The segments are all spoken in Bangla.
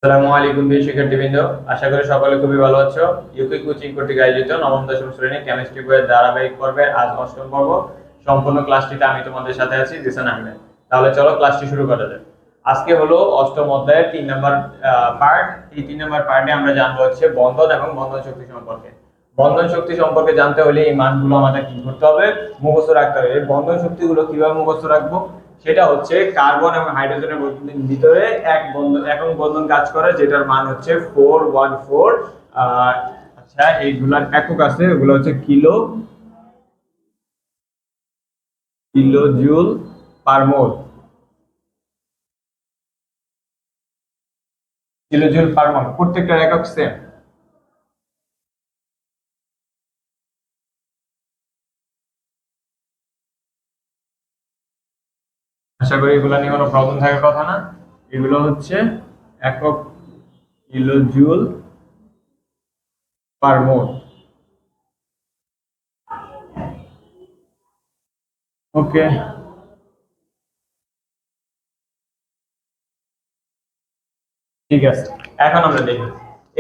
আসসালামু আলাইকুম প্রিয় শিক্ষার্থীবৃন্দ, আশা করি সকলে খুবই ভালো আছো। ইউকে কোচিং কর্তৃক আয়োজিত নবম দশম শ্রেণী কেমিস্ট্রি বইয়ের ধারাবাহিক পর্বে আজ অষ্টম পর্ব। সম্পূর্ণ ক্লাসটিতে আমি তোমাদের সাথে আছি জিসান আহমেদ। তাহলে চলো ক্লাসটি শুরু করা যাক। আজকে হলো অষ্টম অধ্যায়ের 3 নম্বর পার্ট। এই 3 নম্বর পার্টে আমরা জানবো হচ্ছে বন্ধন এবং বন্ধন শক্তি সম্পর্কে। বন্ধন শক্তি সম্পর্কে জানতে হলে এই মানগুলো আমাদের কি করতে হবে, মুখস্থ রাখতে হবে। এই বন্ধন শক্তিগুলো কিভাবে মুখস্থ রাখবো, সেটা হচ্ছে কার্বন এবং হাইড্রোজেনের ভিতরে একক বন্ধন কাজ করে, যেটার মান হচ্ছে 414। আচ্ছা, এইগুলার একক আছে, ওগুলো হচ্ছে কিলো কিলো জুল পার মোল। কিলো জুল পার মোল প্রত্যেকটার একক সেম। আশা করি এগুলো নিয়ে কোনো প্রবলেম থাকার কথা না। এগুলো হচ্ছে একক কিলো জুল পার মোল। ওকে, ঠিক আছে। এখন আমরা দেখি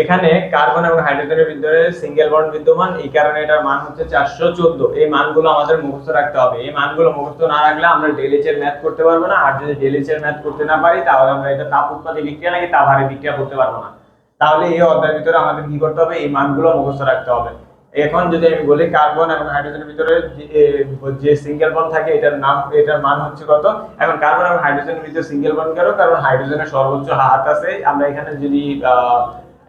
এখানে কার্বন এবং হাইড্রোজেনের ভিতরে সিঙ্গেল বন্ড বিদ্যমান, এই কারণে এটার মান হচ্ছে 414। এই মানগুলো আমাদের মুখস্থ রাখতে হবে। এই মানগুলো মুখস্থ না রাখলে আমরা ডেলিচ এর ম্যাথ করতে পারবো না। আর যদি ডেলিচ এর ম্যাথ করতে না পারি, তাহলে আমরা এটা তাপ উৎপাদী বিক্রিয়া নাকি তাপহারী বিক্রিয়া করতে পারবো না। তাহলে এই অধ্যায়ের ভিতরে আমাদের কি করতে হবে, এই মানগুলো মুখস্থ রাখতে হবে। এখন যদি আমি বলি কার্বন এবং হাইড্রোজেনের ভিতরে যে সিঙ্গেল বন্ড থাকে, এটার মান হচ্ছে কত। এখন কার্বন এবং হাইড্রোজেনের ভিতরে সিঙ্গেল বন্ড কেন, কারণ হাইড্রোজেনের সর্বোচ্চ হাত আছে। আমরা এখানে যদি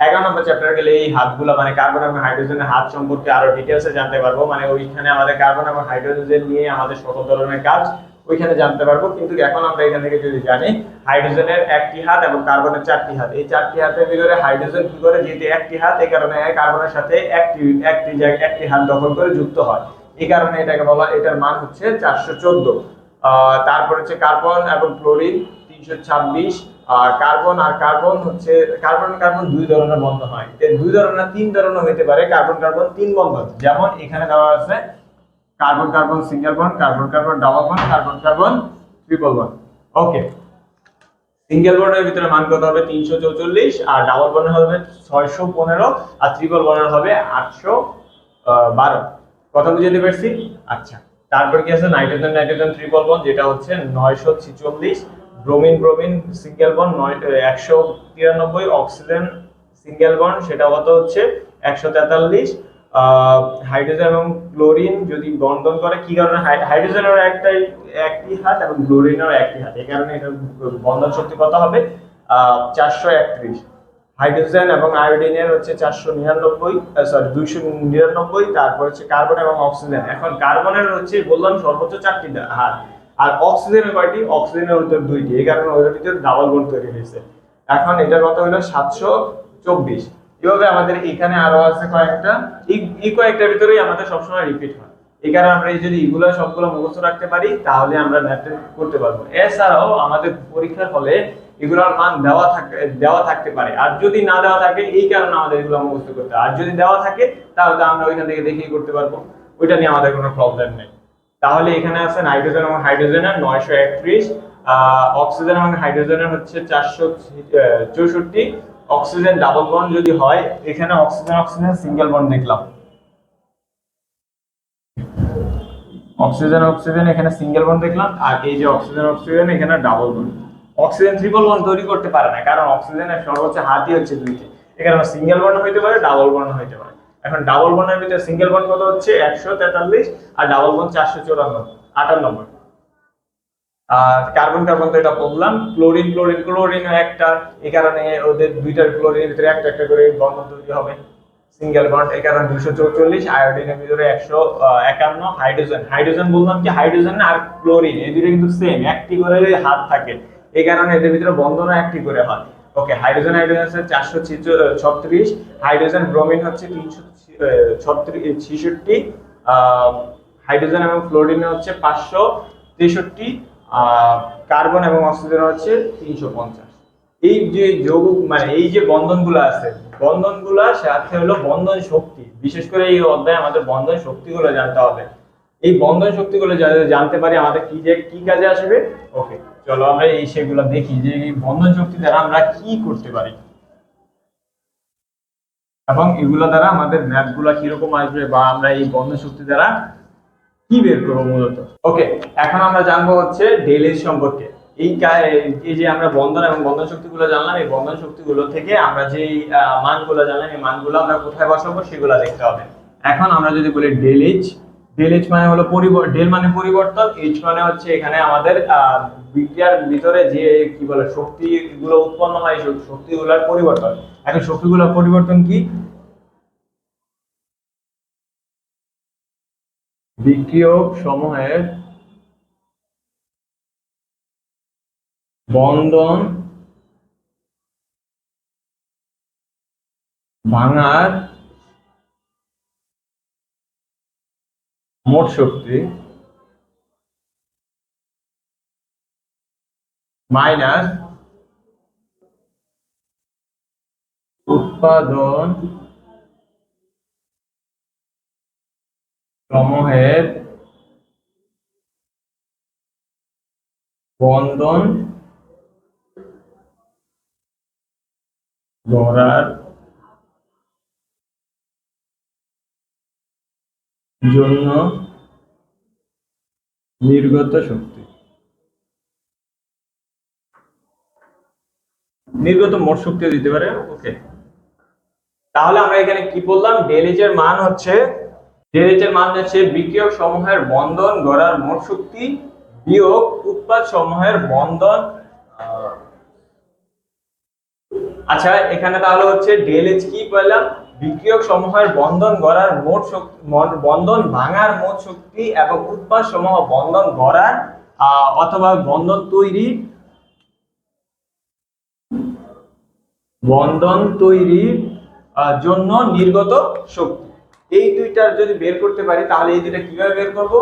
11 নম্বর চ্যাপ্টারে গেলে এই হাতগুলো মানে কার্বন এবং হাইড্রোজেনের হাত সম্পর্কে আরো ডিটেলসে জানতে পারবো। মানে ওইখানে আমাদের কার্বন এবং হাইড্রোজেন নিয়ে আমাদের সকল ধরনের কাজ ওইখানে জানতে পারবো। কিন্তু এখন আমরা এখান থেকে যদি জানি হাইড্রোজেনের একটি হাত এবং কার্বনের 4টি হাত, এই 4টি হাতের ভিতরে হাইড্রোজেন কি করে, যেহেতু একটি হাত, এই কারণে কার্বনের সাথে একটি হাত দখল করে যুক্ত হয়। এই কারণে এটাকে বলা, এটার মান হচ্ছে 414। তারপর হচ্ছে কার্বন এবং ক্লোরিন 326। আর কার্বন হচ্ছে কার্বন কার্বন দুই ধরনের বন্ধন হয়। দুই ধরনের, তিন ধরনের হইতে পারে কার্বন কার্বন তিন বন্ধন। যেমন এখানে দেওয়া আছে carbon carbon single bond, carbon carbon double bond, carbon carbon triple bond. Okay, single বন্ডের ভিতরে মান কত হবে 344, আর ডাবল বন্ডের হবে 615, আর ট্রিপল বন্ডের হবে 812। কথা বুঝতে পারছি? আচ্ছা, তারপর কি আছে নাইট্রোজেন নাইট্রোজেন ট্রিপল বন্ড, যেটা হচ্ছে 946। Bromine bromine single bond 193। Oxygen single bond সেটা কত হচ্ছে 143। হাইড্রোজেন এবং ক্লোরিন যদি বন্ধন করে, কি কারণে হাইড্রোজেনের একটি হাত এবং ক্লোরিনের একটি হাত, এই কারণে এটা বন্ধন শক্তি কত হবে 431। হাইড্রোজেন এবং আয়োডিনের হচ্ছে 499, সরি 299। তারপর হচ্ছে কার্বন এবং অক্সিজেন। এখন কার্বনের হচ্ছে বললাম সর্বোচ্চ 4টি হাত, আর অক্সিজেনের কয়টি, অক্সিজেনের হচ্ছে 2টি, এই কারণে ওদের ভিতরে ডাবল বন্ড তৈরি হয়েছে। এখন এটার কত হলো 724। এভাবে আমাদের এখানে আরো আছে কয়েকটা, এই কয়েকটার ভিতরেই আমাদের সবসময় রিপিট হয়। এই কারণে আমরা যদি এগুলো সবগুলো মুখস্থ রাখতে পারি, তাহলে আমরা ম্যাথ করতে পারবো। এছাড়াও আমাদের পরীক্ষার হলে এগুলোর মান দেওয়া থাকতে পারে, আর যদি না দেওয়া থাকে এই কারণে আমাদের এগুলো মুখস্থ করতে হয়। আর যদি দেওয়া থাকে তাহলে আমরা ওইখান থেকে দেখেই করতে পারবো, ওইটা নিয়ে আমাদের কোনো প্রবলেম নেই। তাহলে এখানে আছে নাইট্রোজেন এবং হাইড্রোজেনের 931, অক্সিজেন এবং হাইড্রোজেনের হচ্ছে 464। অক্সিজেন ডাবল বন্ড যদি হয়, এখানে অক্সিজেন অক্সিজেন সিঙ্গেল বন্ড দেখলাম, অক্সিজেন অক্সিজেন এখানে সিঙ্গেল বন্ড দেখলাম, আর এই যে অক্সিজেন অক্সিজেন এখানে double bond. Oxygen triple bond তৈরি করতে পারে না, কারণ অক্সিজেনের সর্বোচ্চ হাতই হচ্ছে 2টি। এখানে সিঙ্গেল বন্ড হইতে পারে, ডাবল বন্ড হইতে পারে। এখন ডাবল বন্ডের ভিতরে সিঙ্গেল বন্ড কত হচ্ছে 143, আর ডাবল বন্ড 494 98। আর কার্বন কার্বন তো এটা বললাম। ক্লোরিন ক্লোরিন ক্লোরিন একটা, এই কারণে ওদের দুইটার ক্লোরিনের ভিতরে একটা একটা করে বন্ধন তৈরি হবে, সিঙ্গেল বন্ড, এই কারণে 244। আয়োডিনের ভিতরে 151। হাইড্রোজেন হাইড্রোজেন বললাম কি, হাইড্রোজেন আর ক্লোরিন এই দুটো কিন্তু সেম, একটি করে হাত থাকে, এই কারণে এদের ভিতরে বন্ধনও একটি করে হয়। ওকে, হাইড্রোজেন হাইড্রোজেন হচ্ছে 436। হাইড্রোজেন ব্রোমিন হচ্ছে 366। হাইড্রোজেন এবং ফ্লোরিন হচ্ছে 563। কার্বন এবং অক্সিজেন হচ্ছে 350। এই যে যৌগ মানে এই যে বন্ধনগুলো আছে, বন্ধনগুলোর সাথে হলো বন্ধন শক্তি। বিশেষ করে এই অধ্যায়ে আমাদের বন্ধন শক্তিগুলো জানতে হবে। এই বন্ধন শক্তিগুলো জানতে পারি আমাদের কি কাজে আসবে। ওকে, চলো আমরা এই সেগুলো দেখি যে এই বন্ধন শক্তি দ্বারা আমরা কি করতে পারি। এবং এগুলো দ্বারা আমাদের ম্যাথ গুলা কিরকম আসবে বা আমরা এই বন্ধন শক্তি দ্বারা কি বের করবো মূলত। ওকে, এখন আমরা জানবো হচ্ছে ডেল এইচ সম্পর্কে। এই যে আমরা বন্ধন এবং বন্ধন শক্তিগুলো জানলাম, এই বন্ধন শক্তিগুলো থেকে আমরা যে মানগুলো জানলাম, এই মানগুলো আমরা কোথায় বসাবো সেগুলো দেখতে হবে। এখন আমরা যদি বলি ডেল এইচ, ডেল এইচ মানে হলো ডেল মানে পরিবর্তন, এইচ মানে হচ্ছে এখানে আমাদের বিক্রিয়ার ভিতরে যে কি বলে শক্তিগুলো উৎপন্ন হয় সেই শক্তিগুলোর পরিবর্তন। এখন শক্তিগুলোর পরিবর্তন কি? বিক্রিয়ক সমূহের বন্ধন ভাঙার মোট শক্তি মাইনাস উৎপাদন সমূহের বন্ধন গড়ার জন্য নির্গত শক্তি, নির্গত মোট শক্তি দিতে পারে। ওকে, তাহলে আমরা এখানে কি বললাম? ডেল এইচ এর মান হচ্ছে বিক্রিয়ক সমূহের বন্ধন গড়ার মোট শক্তি বিয়োগ উৎপাদ সমূহের বন্ধন। আচ্ছা, এখানে তাহলে হচ্ছে ডেল এইচ কি পেলাম? বিক্রিয়ক সমূহের বন্ধন গড়ার মোট শক্তি, বন্ধন ভাঙার মোট শক্তি এবং উৎপাদ সমূহ বন্ধন গড়ার অথবা বন্ধন তৈরির জন্য নির্গত শক্তি। এই দুইটার যদি বের করতে পারি তাহলে এই দুইটা কিভাবে বের করব?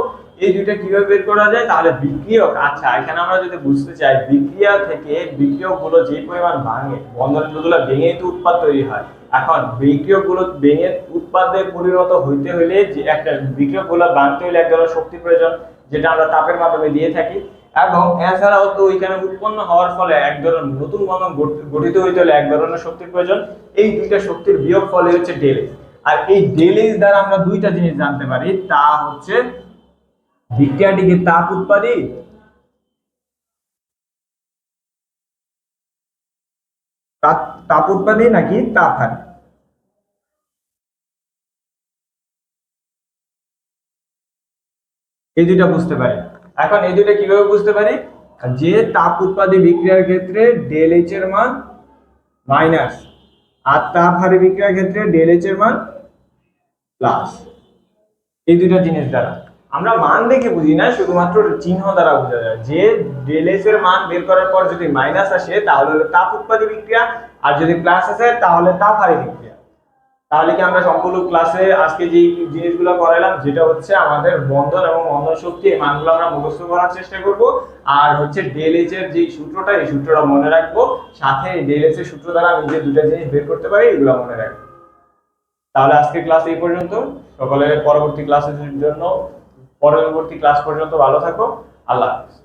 এই দুইটা কিভাবে বের করা যায়? তাহলে বিক্রিয়ক, আচ্ছা এখানে আমরা যদি বুঝতে চাই বিক্রিয়া থেকে বিক্রিয়কগুলো যে পরিমাণ ভাঙে, বন্ধনগুলো ভেঙে তো উৎপাদ তৈরি হয়। এখন বিক্রিয়কগুলো ভেঙে উৎপাদে পরিণত হইতে হলে যে একটা বিক্রিয়কগুলো ভাঙতে হলে এক ধরনের শক্তি প্রয়োজন, যেটা আমরা তাপের মাধ্যমে দিয়ে থাকি। এবং এছাড়াও তো ওইখানে উৎপন্ন হওয়ার ফলে এক ধরনের নতুন বন্ধন গঠিত হইতে হলে এক ধরনের শক্তির প্রয়োজন। এই দুইটা শক্তির বিয়োগ ফলে হচ্ছে ডেল এইচ। আর এই ডেল এইচ দ্বারা আমরা দুইটা জিনিস জানতে পারি, তা হচ্ছে বিক্রিয়াটি কি তাপ উৎপাদী তাপ উৎপাদী নাকি তাপ হারি। এই দুইটা বুঝতে পারি। এখন এই দুইটা কিভাবে বুঝতে পারি? যে তাপ উৎপাদী বিক্রিয়ার ক্ষেত্রে ডেল এইচ এর মান মাইনাস, আর তাপ হারি বিক্রিয়ার ক্ষেত্রে ডেল এইচ এর মান প্লাস। এই দুইটা জিনিস দ্বারা আমরা মান দেখে বুঝি না, শুধুমাত্র চিহ্ন দ্বারা বোঝা যায়। যে ডেল এইচ এর মান বের করার পর যদি মাইনাস আসে তাহলে হলো তাপ উৎপাদী বিক্রিয়া, আর যদি প্লাস আসে তাহলে তাপ হারি বিক্রিয়া। তাহলে কি আমরা সম্পূর্ণ ক্লাসে আজকে যে জিনিসগুলো করাইলাম, যেটা হচ্ছে আমাদের বন্ধন এবং বন্ধন শক্তি, এই মানগুলো আমরা মুখস্থ করার চেষ্টা করব। আর হচ্ছে ডেল এইচ এর যে সূত্রটা, এই সূত্রটা মনে রাখবো। সাথে ডেল এইচ এর সূত্র দ্বারা আমি যে দুটো জিনিস বের করতে পারি এগুলো মনে রাখবো। তাহলে আজকে ক্লাস এই পর্যন্ত। সকলে পরবর্তী ক্লাস পর্যন্ত ভালো থাকো। আল্লাহ হাফেজ।